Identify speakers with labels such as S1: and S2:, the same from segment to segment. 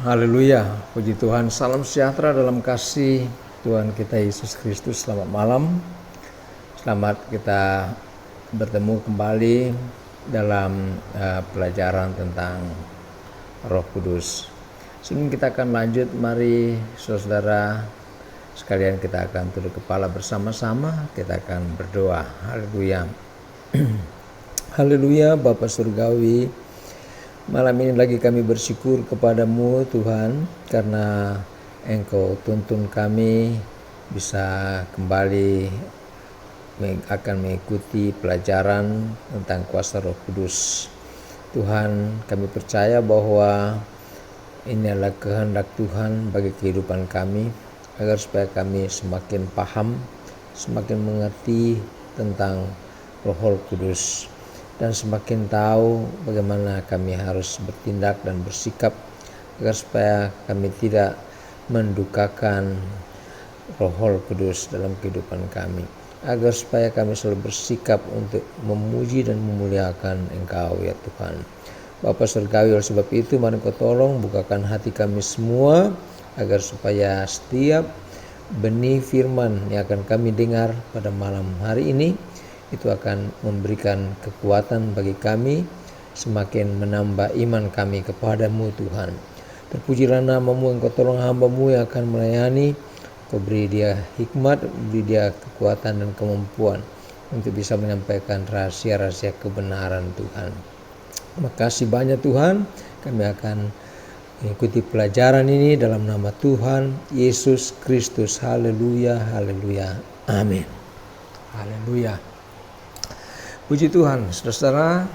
S1: Haleluya, puji Tuhan, salam sejahtera dalam kasih Tuhan kita Yesus Kristus. Selamat malam, selamat kita bertemu kembali dalam pelajaran tentang Roh Kudus. Sebelum kita akan lanjut, mari saudara sekalian kita akan tunduk kepala bersama-sama, kita akan berdoa. Haleluya. Haleluya, Bapa Surgawi, malam ini lagi kami bersyukur kepadamu Tuhan, karena Engkau tuntun kami bisa kembali akan mengikuti pelajaran tentang kuasa Roh Kudus. Tuhan, kami percaya bahwa ini adalah kehendak Tuhan bagi kehidupan kami, agar supaya kami semakin paham, semakin mengerti tentang Roh Kudus, dan semakin tahu bagaimana kami harus bertindak dan bersikap agar supaya kami tidak mendukakan Roh Kudus dalam kehidupan kami, agar supaya kami selalu bersikap untuk memuji dan memuliakan Engkau ya Tuhan. Bapa Surgawi, oleh sebab itu mari Kau tolong bukakan hati kami semua, agar supaya setiap benih firman yang akan kami dengar pada malam hari ini itu akan memberikan kekuatan bagi kami, semakin menambah iman kami kepadamu Tuhan. Terpujilah namamu, Engkau tolong hamba-Mu yang akan melayani. Kau beri dia hikmat, beri dia kekuatan dan kemampuan untuk bisa menyampaikan rahasia-rahasia kebenaran Tuhan. Terima kasih banyak Tuhan, kami akan mengikuti pelajaran ini dalam nama Tuhan Yesus Kristus. Haleluya, haleluya, amin. Haleluya. Puji Tuhan, saudara,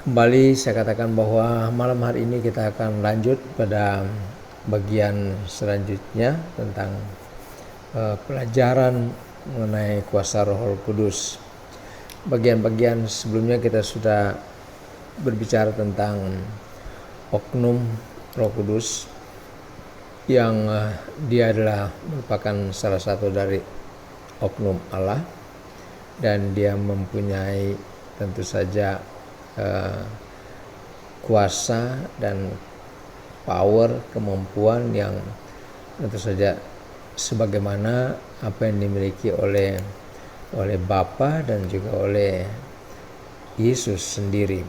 S1: kembali saya katakan bahwa malam hari ini kita akan lanjut pada bagian selanjutnya tentang pelajaran mengenai kuasa Roh Kudus. Bagian-bagian sebelumnya kita sudah berbicara tentang oknum Roh Kudus yang dia adalah merupakan salah satu dari oknum Allah, dan dia mempunyai tentu saja kuasa dan power, kemampuan yang tentu saja sebagaimana apa yang dimiliki oleh Bapa dan juga oleh Yesus sendiri.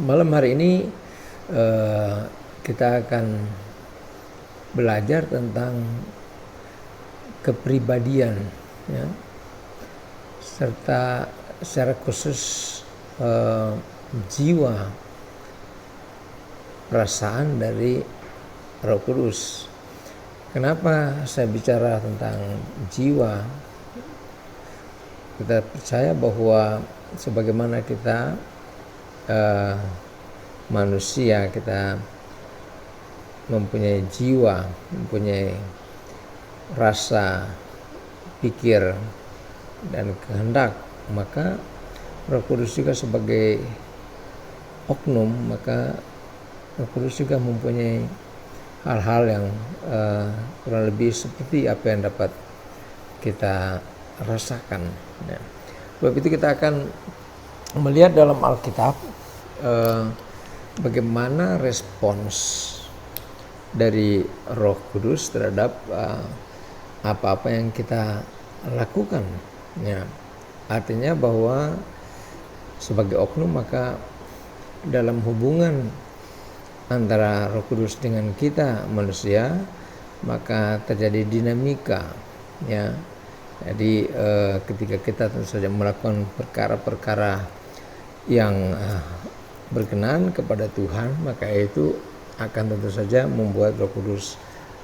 S1: Malam hari ini kita akan belajar tentang kepribadian, ya, serta secara khusus jiwa, perasaan dari Roh Kudus. Kenapa saya bicara tentang jiwa? Kita percaya bahwa sebagaimana kita manusia, kita mempunyai jiwa, mempunyai rasa, pikir, dan kehendak, maka Roh Kudus juga sebagai oknum, maka Roh Kudus juga mempunyai hal-hal yang kurang lebih seperti apa yang dapat kita rasakan. Ya. Sebab itu kita akan melihat dalam Alkitab bagaimana respons dari Roh Kudus terhadap apa-apa yang kita lakukan. Ya, artinya bahwa sebagai oknum, maka dalam hubungan antara Roh Kudus dengan kita manusia, maka terjadi dinamika, ya. Jadi ketika kita tentu saja melakukan perkara-perkara yang berkenan kepada Tuhan, maka itu akan tentu saja membuat Roh Kudus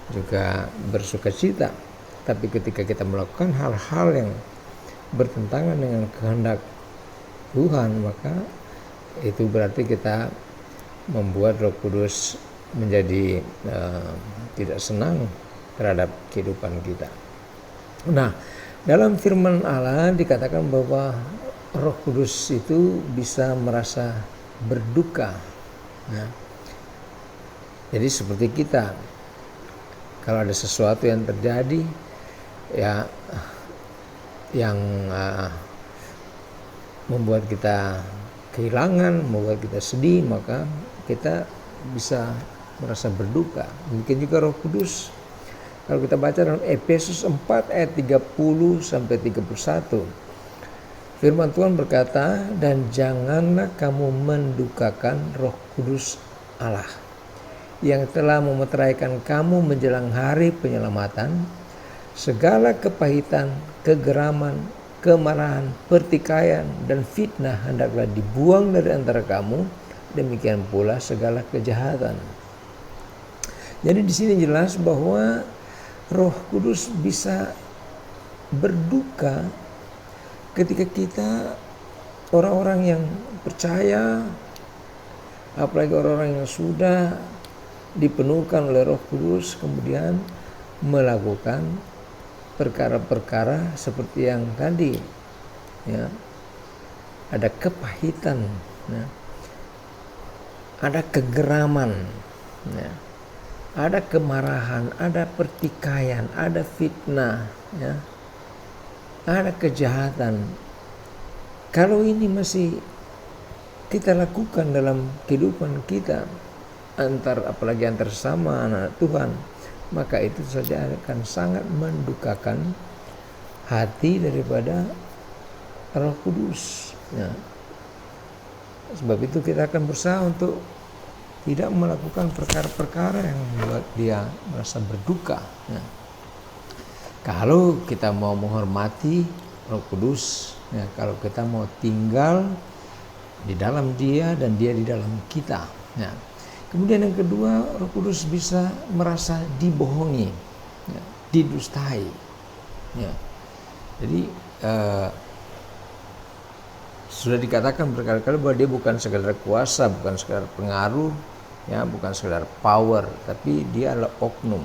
S1: juga bersukacita. Tapi ketika kita melakukan hal-hal yang bertentangan dengan kehendak Tuhan, maka itu berarti kita membuat Roh Kudus menjadi tidak senang terhadap kehidupan kita. Nah, dalam firman Allah dikatakan bahwa Roh Kudus itu bisa merasa berduka. Nah, jadi seperti kita, kalau ada sesuatu yang terjadi, ya, yang membuat kita kehilangan, membuat kita sedih, maka kita bisa merasa berduka. Mungkin juga Roh Kudus. Kalau kita baca dalam Efesus 4 ayat 30 sampai 31. Firman Tuhan berkata, dan janganlah kamu mendukakan Roh Kudus Allah yang telah memeteraikan kamu menjelang hari penyelamatan. Segala kepahitan, kegeraman, kemarahan, pertikaian, dan fitnah hendaklah dibuang dari antara kamu. Demikian pula segala kejahatan. Jadi di sini jelas bahwa Roh Kudus bisa berduka ketika kita orang-orang yang percaya, apalagi orang-orang yang sudah dipenuhkan oleh Roh Kudus, kemudian melakukan perkara-perkara seperti yang tadi, ya, ada kepahitan, ya, ada kegeraman, ya, ada kemarahan, ada pertikaian, ada fitnah, ya, ada kejahatan. Kalau ini masih kita lakukan dalam kehidupan kita, apalagi antar sama anak Tuhan, maka itu saja akan sangat mendukakan hati daripada Roh Kudus. Ya. Sebab itu kita akan berusaha untuk tidak melakukan perkara-perkara yang membuat dia merasa berduka. Ya. Kalau kita mau menghormati Roh Kudus, ya, kalau kita mau tinggal di dalam Dia dan Dia di dalam kita. Ya. Kemudian yang kedua, Roh Kudus bisa merasa dibohongi, ya, didustai. Ya. Jadi sudah dikatakan berkali-kali bahwa dia bukan sekedar kuasa, bukan sekedar pengaruh, ya, bukan sekedar power, tapi dia adalah oknum,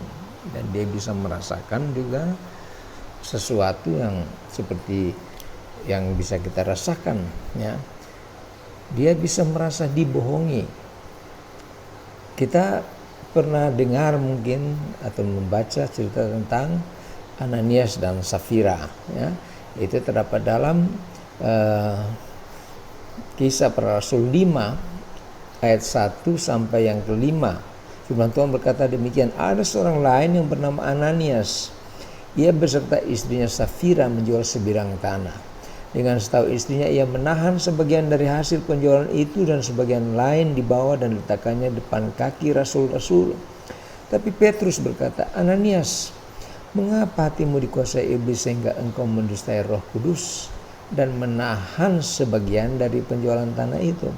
S1: dan dia bisa merasakan juga sesuatu yang seperti yang bisa kita rasakan, ya. Dia bisa merasa dibohongi. Kita pernah dengar mungkin atau membaca cerita tentang Ananias dan Safira, ya. Itu terdapat dalam Kisah Para Rasul 5 ayat 1 sampai yang kelima. Firman Tuhan berkata demikian, ada seorang lain yang bernama Ananias. Ia beserta istrinya Safira menjual sebidang tanah. Dengan setahu istrinya, ia menahan sebagian dari hasil penjualan itu dan sebagian lain dibawa dan diletakkannya depan kaki rasul-rasul. Tapi Petrus berkata, Ananias, mengapa hatimu dikuasai iblis sehingga engkau mendustai Roh Kudus dan menahan sebagian dari penjualan tanah itu?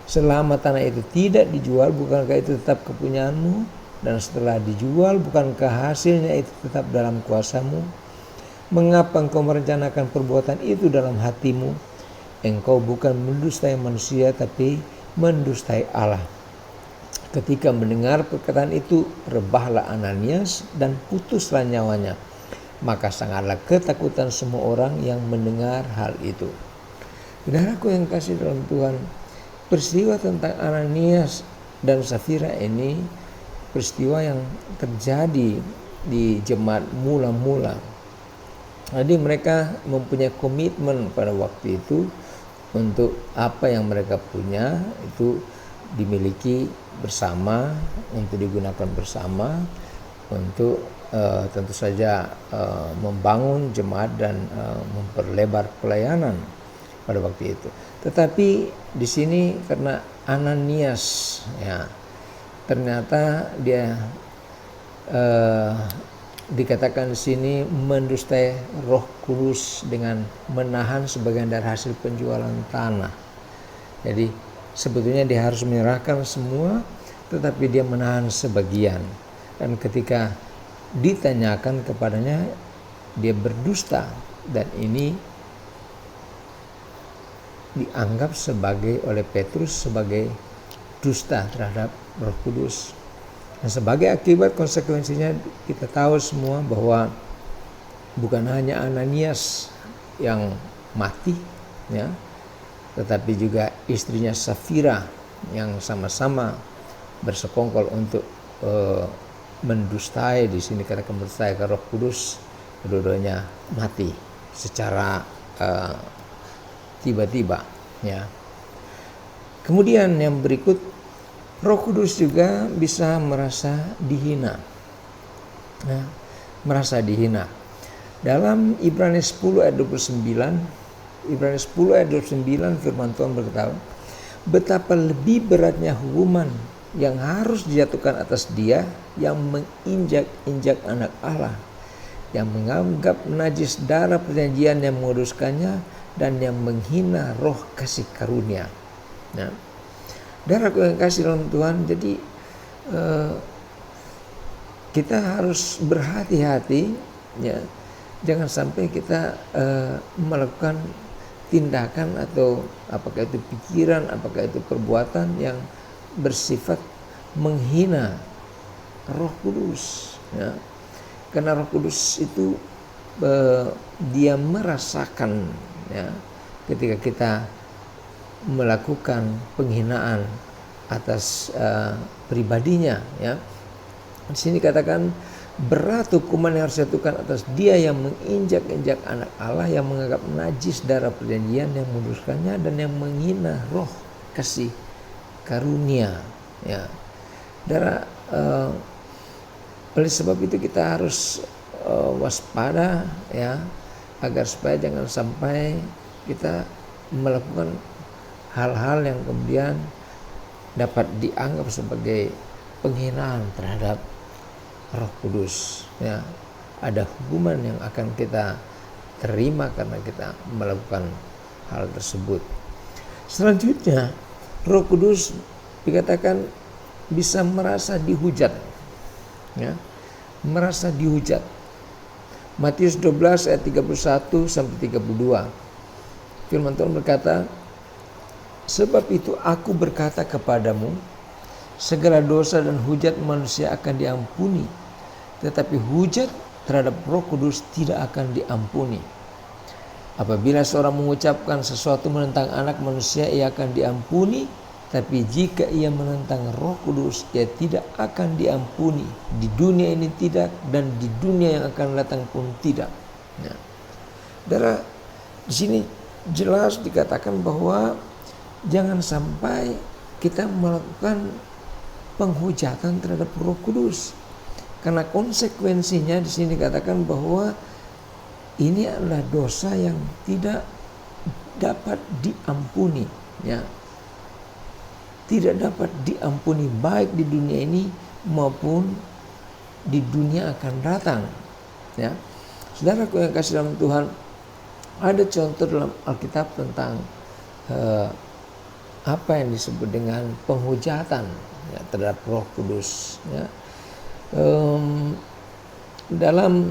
S1: Selama tanah itu tidak dijual, bukankah itu tetap kepunyaanmu? Dan setelah dijual, bukankah hasilnya itu tetap dalam kuasamu? Mengapa engkau merencanakan perbuatan itu dalam hatimu? Engkau bukan mendustai manusia, tapi mendustai Allah. Ketika mendengar perkataan itu, rebahlah Ananias dan putuslah nyawanya. Maka sangatlah ketakutan semua orang yang mendengar hal itu. Saudaraku yang kasih dalam Tuhan, peristiwa tentang Ananias dan Safira ini peristiwa yang terjadi di jemaat mula-mula. Jadi mereka mempunyai komitmen pada waktu itu untuk apa yang mereka punya itu dimiliki bersama, untuk digunakan bersama, untuk tentu saja membangun jemaat dan memperlebar pelayanan pada waktu itu. Tetapi di sini karena Ananias, ya, ternyata dia dikatakan di sini mendustai Roh Kudus dengan menahan sebagian dari hasil penjualan tanah. Jadi sebetulnya dia harus menyerahkan semua, tetapi dia menahan sebagian. Dan ketika ditanyakan kepadanya, dia berdusta, dan ini dianggap oleh Petrus sebagai dusta terhadap Roh Kudus. Dan sebagai akibat, konsekuensinya kita tahu semua bahwa bukan hanya Ananias yang mati, ya, tetapi juga istrinya Safira yang sama-sama bersekongkol untuk mendustai. Di sini katakan mendustai ke Roh Kudus, kedua-duanya mati secara tiba-tiba, ya. Kemudian yang berikut Roh Kudus juga bisa merasa dihina. Nah, merasa dihina. Dalam Ibrani 10 ayat 29, Ibrani 10 ayat 29 firman Tuhan berkata, betapa lebih beratnya hukuman yang harus dijatuhkan atas dia yang menginjak-injak anak Allah, yang menganggap najis darah perjanjian yang menguduskannya, dan yang menghina roh kasih karunia. Nah, darahku yang kasih dalam Tuhan, jadi kita harus berhati-hati, ya, jangan sampai kita melakukan tindakan atau apakah itu pikiran, apakah itu perbuatan yang bersifat menghina Roh Kudus, ya. Karena Roh Kudus itu dia merasakan, ya, ketika kita melakukan penghinaan atas pribadinya, ya. Di sini katakan berat hukuman yang harus dijatuhkan atas dia yang menginjak-injak anak Allah, yang menganggap najis darah perjanjian yang menguduskannya, dan yang menghina roh kasih karunia, ya. Darah, oleh sebab itu kita harus waspada, ya, agar supaya jangan sampai kita melakukan hal-hal yang kemudian dapat dianggap sebagai penghinaan terhadap Roh Kudus, ya. Ada hukuman yang akan kita terima karena kita melakukan hal tersebut. Selanjutnya, Roh Kudus dikatakan bisa merasa dihujat, ya, merasa dihujat. Matius 12 ayat 31 sampai 32. Firman Tuhan berkata, sebab itu aku berkata kepadamu, segala dosa dan hujat manusia akan diampuni, tetapi hujat terhadap Roh Kudus tidak akan diampuni. Apabila seorang mengucapkan sesuatu menentang anak manusia, ia akan diampuni, tapi jika ia menentang Roh Kudus, ia tidak akan diampuni. Di dunia ini tidak, dan di dunia yang akan datang pun tidak. Nah, saudara, di sini jelas dikatakan bahwa jangan sampai kita melakukan penghujatan terhadap Roh Kudus, karena konsekuensinya di sini dikatakan bahwa ini adalah dosa yang tidak dapat diampuni, ya, tidak dapat diampuni baik di dunia ini maupun di dunia akan datang, ya. Saudaraku yang kasih dalam Tuhan, ada contoh dalam Alkitab tentang apa yang disebut dengan penghujatan, ya, terhadap Roh Kudus, ya. Dalam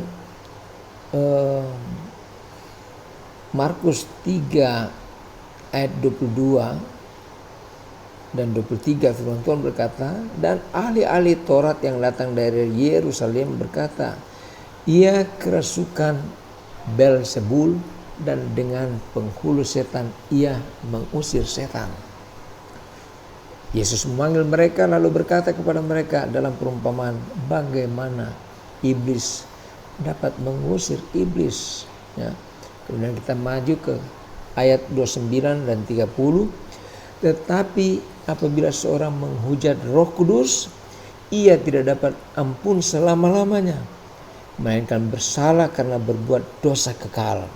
S1: Markus 3 ayat 22 dan 23 firman Tuhan berkata, dan ahli-ahli Taurat yang datang dari Yerusalem berkata, ia kerasukan Beelzebul, dan dengan penghulu setan ia mengusir setan. Yesus memanggil mereka lalu berkata kepada mereka dalam perumpamaan, bagaimana iblis dapat mengusir iblis, ya. Kemudian kita maju ke ayat 29 dan 30. Tetapi apabila seorang menghujat Roh Kudus, ia tidak dapat ampun selama-lamanya, melainkan bersalah karena berbuat dosa kekal.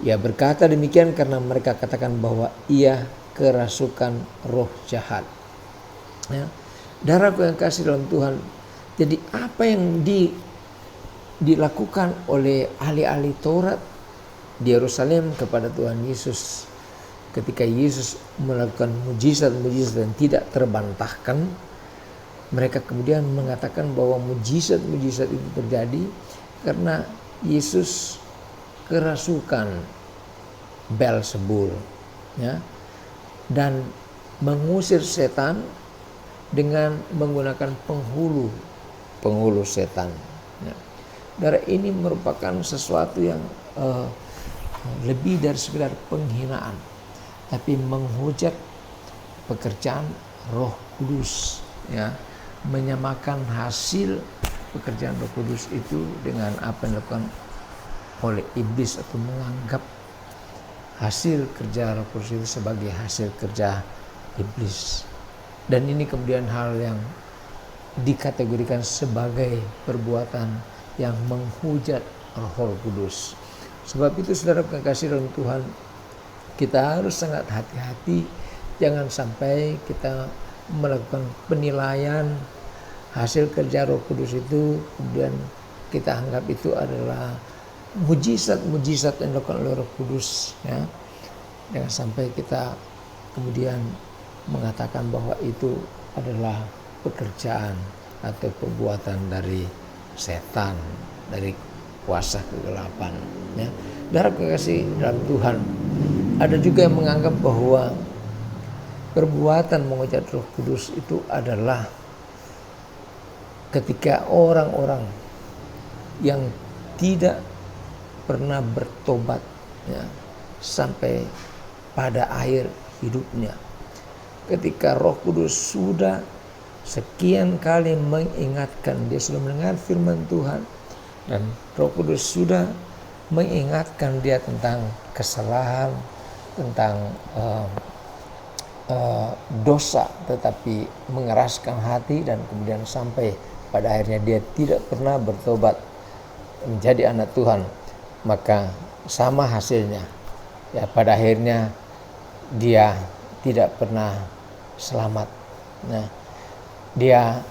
S1: Ia berkata demikian karena mereka katakan bahwa ia kerasukan roh jahat, ya. Darahku yang kasih dalam Tuhan, jadi apa yang dilakukan oleh ahli-ahli Taurat di Yerusalem kepada Tuhan Yesus ketika Yesus melakukan mujizat-mujizat yang tidak terbantahkan, mereka kemudian mengatakan bahwa mujizat-mujizat itu terjadi karena Yesus kerasukan Beelzebul, ya, dan mengusir setan dengan menggunakan penghulu setan, ya. Darah ini merupakan sesuatu yang lebih dari sekedar penghinaan, tapi menghujat pekerjaan Roh Kudus, ya, menyamakan hasil pekerjaan Roh Kudus itu dengan apa yang dilakukan oleh iblis, atau menganggap hasil kerja Roh Kudus itu sebagai hasil kerja iblis. Dan ini kemudian hal yang dikategorikan sebagai perbuatan yang menghujat Roh Kudus. Sebab itu saudara kekasih dalam Tuhan, kita harus sangat hati-hati, jangan sampai kita melakukan penilaian hasil kerja Roh Kudus itu kemudian kita anggap itu adalah mujizat-mujizat yang dilakukan oleh Roh Kudus, ya. Jangan sampai kita kemudian mengatakan bahwa itu adalah pekerjaan atau perbuatan dari setan, dari kuasa kegelapan, ya. Saudara kekasih dalam Tuhan, ada juga yang menganggap bahwa perbuatan menghujat Roh Kudus itu adalah ketika orang-orang yang tidak pernah bertobat, ya, sampai pada akhir hidupnya. Ketika Roh Kudus sudah sekian kali mengingatkan, dia sudah mendengar firman Tuhan, dan Roh Kudus sudah mengingatkan dia tentang kesalahan, tentang dosa, tetapi mengeraskan hati, dan kemudian sampai pada akhirnya dia tidak pernah bertobat menjadi anak Tuhan, maka sama hasilnya, ya, pada akhirnya dia tidak pernah selamat. Nah, dia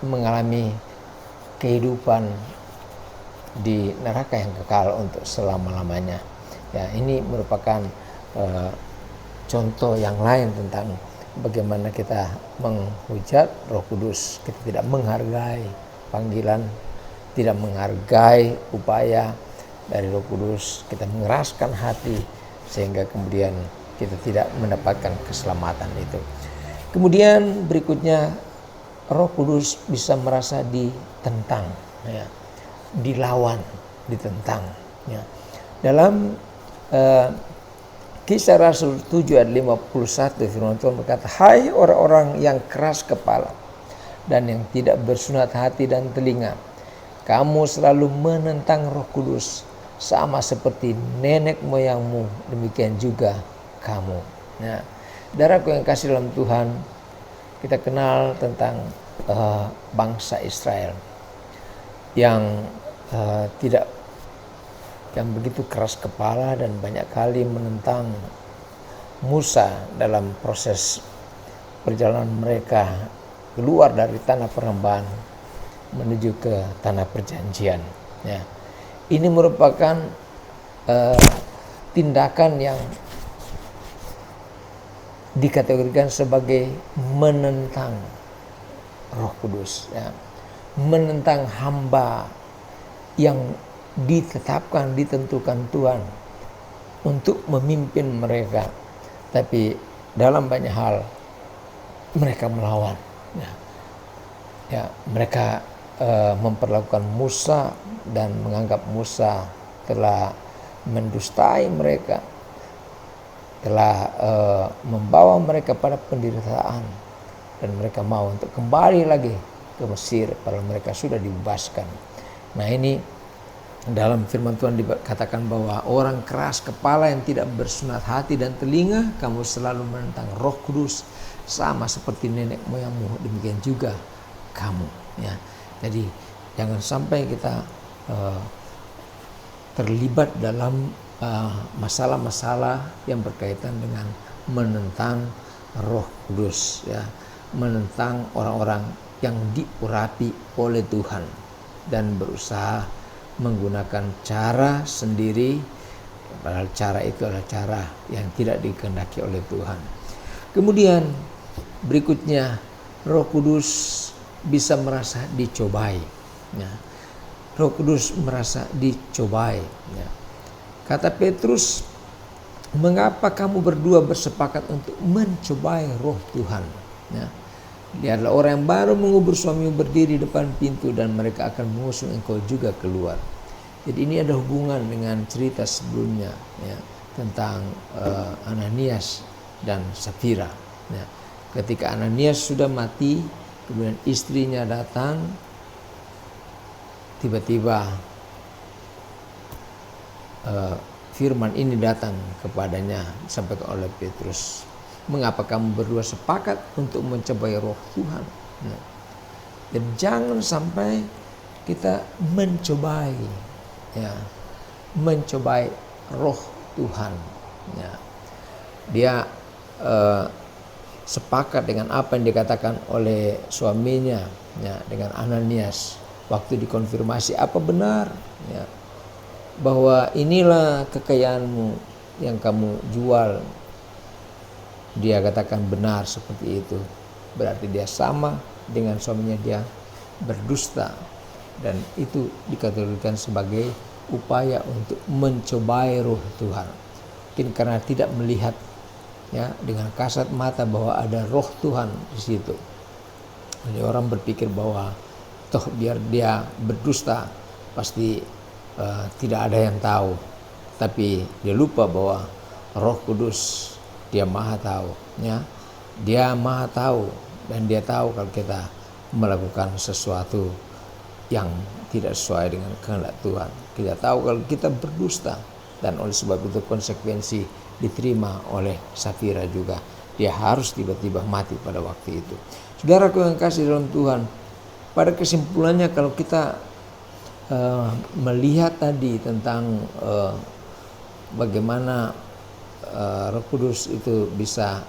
S1: mengalami kehidupan di neraka yang kekal untuk selama-lamanya. Ya, ini merupakan contoh yang lain tentang bagaimana kita menghujat Roh Kudus. Kita tidak menghargai panggilan, tidak menghargai upaya dari Roh Kudus, kita mengeraskan hati sehingga kemudian kita tidak mendapatkan keselamatan itu. Kemudian berikutnya, Roh Kudus bisa merasa ditentang, ya, dilawan, ditentang, ya. Dalam Kisah Rasul 7 ayat 51 firman Tuhan berkata, "Hai orang-orang yang keras kepala dan yang tidak bersunat hati dan telinga, kamu selalu menentang Roh Kudus, sama seperti nenek moyangmu, demikian juga kamu." Nah, saudaraku yang kasih dalam Tuhan, kita kenal tentang bangsa Israel yang yang begitu keras kepala dan banyak kali menentang Musa dalam proses perjalanan mereka keluar dari tanah perembahan menuju ke tanah perjanjian. Ya. Ini merupakan tindakan yang dikategorikan sebagai menentang Roh Kudus, ya. Menentang hamba yang ditetapkan, ditentukan Tuhan untuk memimpin mereka, tapi dalam banyak hal mereka melawan, ya, mereka memperlakukan Musa dan menganggap Musa telah mendustai mereka, telah membawa mereka pada penderitaan, dan mereka mau untuk kembali lagi ke Mesir padahal mereka sudah dibebaskan. Nah, ini dalam firman Tuhan dikatakan bahwa orang keras kepala yang tidak bersunat hati dan telinga, kamu selalu menentang Roh Kudus, sama seperti nenek moyangmu, demikian juga kamu, ya. Jadi jangan sampai kita terlibat dalam masalah-masalah yang berkaitan dengan menentang Roh Kudus, ya, menentang orang-orang yang diurapi oleh Tuhan dan berusaha menggunakan cara sendiri, padahal cara itu adalah cara yang tidak dikehendaki oleh Tuhan. Kemudian berikutnya, Roh Kudus bisa merasa dicobai, ya. Roh Kudus merasa dicobai, ya. Kata Petrus, "Mengapa kamu berdua bersepakat untuk mencobai Roh Tuhan?" Ya. Dia adalah orang yang baru mengubur suamimu berdiri di depan pintu, dan mereka akan mengusung engkau juga keluar. Jadi ini ada hubungan dengan cerita sebelumnya, ya, tentang Ananias dan Safira. Ya. Ketika Ananias sudah mati, kemudian istrinya datang, tiba-tiba firman ini datang kepadanya, disampaikan oleh Petrus. mengapa kamu berdua sepakat untuk mencobai roh Tuhan? Nah, dan jangan sampai kita mencobai, ya, mencobai roh Tuhan. Ya. Dia sepakat dengan apa yang dikatakan oleh suaminya, ya, dengan Ananias waktu dikonfirmasi apa benar, ya, bahwa inilah kekayaanmu yang kamu jual. Dia katakan benar seperti itu. Berarti dia sama dengan suaminya, dia berdusta, dan itu dikategorikan sebagai upaya untuk mencobai roh Tuhan. Mungkin karena tidak melihat, ya, dengan kasat mata bahwa ada roh Tuhan di situ. Jadi orang berpikir bahwa toh biar dia berdusta pasti tidak ada yang tahu. Tapi dia lupa bahwa Roh Kudus dia maha tahu, ya. Dia maha tahu, dan dia tahu kalau kita melakukan sesuatu yang tidak sesuai dengan kehendak Tuhan. Kita tahu kalau kita berdusta, dan oleh sebab itu konsekuensi diterima oleh Safira juga. Dia harus tiba-tiba mati pada waktu itu. Saudaraku yang kasih dalam Tuhan, pada kesimpulannya kalau kita melihat tadi tentang bagaimana Roh Kudus itu bisa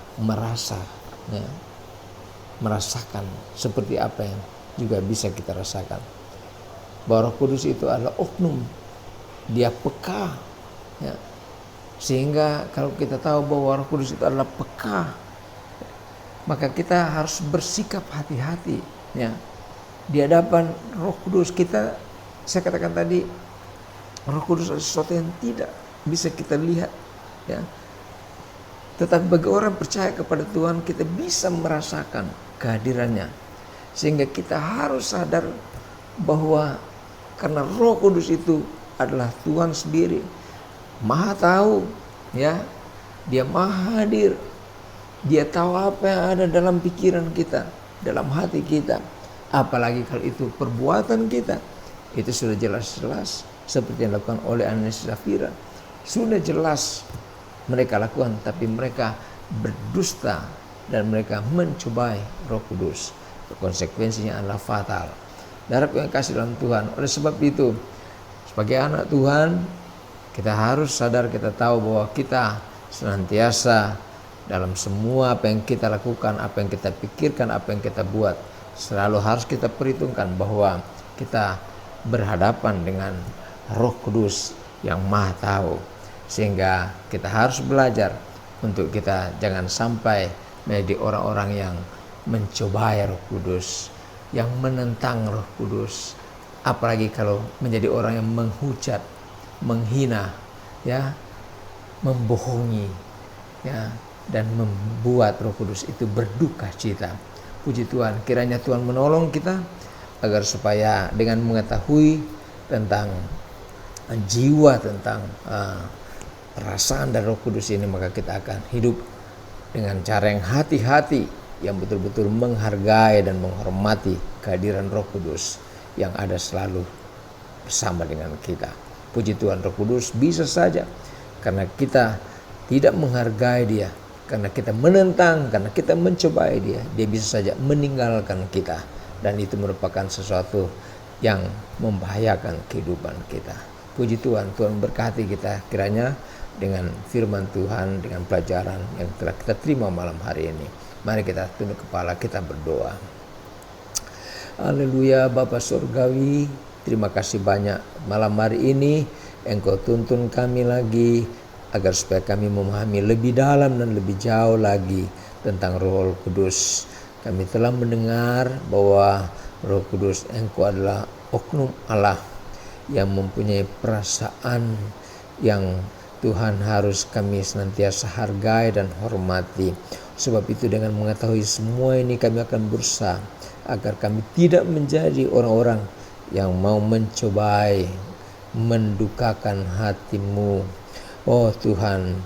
S1: merasakan seperti apa yang juga bisa kita rasakan. Bahwa Roh Kudus itu adalah oknum, dia peka, ya. Sehingga kalau kita tahu bahwa Roh Kudus itu adalah peka, maka kita harus bersikap hati-hati, ya, di hadapan Roh Kudus. Saya katakan tadi, Roh Kudus adalah sesuatu yang tidak bisa kita lihat, ya. Tetapi bagi orang percaya kepada Tuhan, kita bisa merasakan kehadirannya. Sehingga kita harus sadar bahwa karena Roh Kudus itu adalah Tuhan sendiri, maha tahu, ya. Dia maha hadir. Dia tahu apa yang ada dalam pikiran kita, dalam hati kita. Apalagi kalau itu perbuatan kita, itu sudah jelas-jelas seperti yang dilakukan oleh Ananias dan Safira. Sudah jelas mereka lakukan, tapi mereka berdusta dan mereka mencobai Roh Kudus. Konsekuensinya adalah fatal. Saudaraku yang kasih dalam Tuhan, oleh sebab itu sebagai anak Tuhan kita harus sadar, kita tahu bahwa kita senantiasa dalam semua apa yang kita lakukan, apa yang kita pikirkan, apa yang kita buat, selalu harus kita perhitungkan bahwa kita berhadapan dengan Roh Kudus yang maha tahu. Sehingga kita harus belajar untuk kita jangan sampai menjadi orang-orang yang mencobai Roh Kudus, yang menentang Roh Kudus. Apalagi kalau menjadi orang yang menghujat, menghina, ya, membohongi, ya, dan membuat Roh Kudus itu berduka cita. Puji Tuhan, kiranya Tuhan menolong kita agar supaya dengan mengetahui tentang jiwa, tentang perasaan dari Roh Kudus ini, maka kita akan hidup dengan cara yang hati-hati, yang betul-betul menghargai dan menghormati kehadiran Roh Kudus yang ada selalu bersama dengan kita. Puji Tuhan, Roh Kudus bisa saja karena kita tidak menghargai dia, karena kita menentang, karena kita mencobai dia, dia bisa saja meninggalkan kita, dan itu merupakan sesuatu yang membahayakan kehidupan kita. Puji Tuhan, Tuhan berkati kita kiranya dengan firman Tuhan, dengan pelajaran yang telah kita terima malam hari ini. Mari kita tunduk kepala, kita berdoa. Haleluya. Bapa Surgawi, terima kasih banyak malam hari ini Engkau tuntun kami lagi agar supaya kami memahami lebih dalam dan lebih jauh lagi tentang Roh Kudus. Kami telah mendengar bahwa Roh Kudus Engkau adalah oknum Allah yang mempunyai perasaan yang Tuhan harus kami senantiasa hargai dan hormati. Sebab itu dengan mengetahui semua ini kami akan berusaha agar kami tidak menjadi orang-orang yang mau mencobai, mendukakan hati-Mu. Oh Tuhan,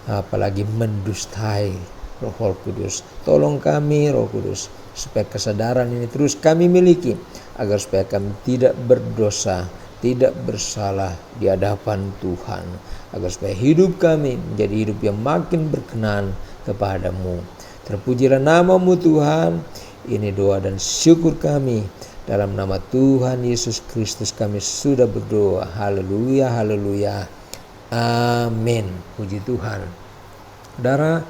S1: apalagi mendustai Roh Kudus. Tolong kami Roh Kudus supaya kesadaran ini terus kami miliki, agar supaya kami tidak berdosa, tidak bersalah di hadapan Tuhan, agar supaya hidup kami menjadi hidup yang makin berkenan kepadamu. Terpujilah namamu Tuhan. Ini doa dan syukur kami. Dalam nama Tuhan Yesus Kristus kami sudah berdoa. Haleluya, haleluya. Amin. Puji Tuhan. Saudara,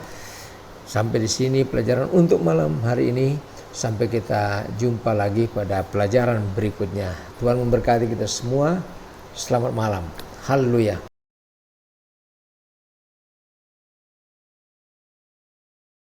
S1: sampai di sini pelajaran untuk malam hari ini. Sampai kita jumpa lagi pada pelajaran berikutnya. Tuhan memberkati kita semua. Selamat malam. Haleluya.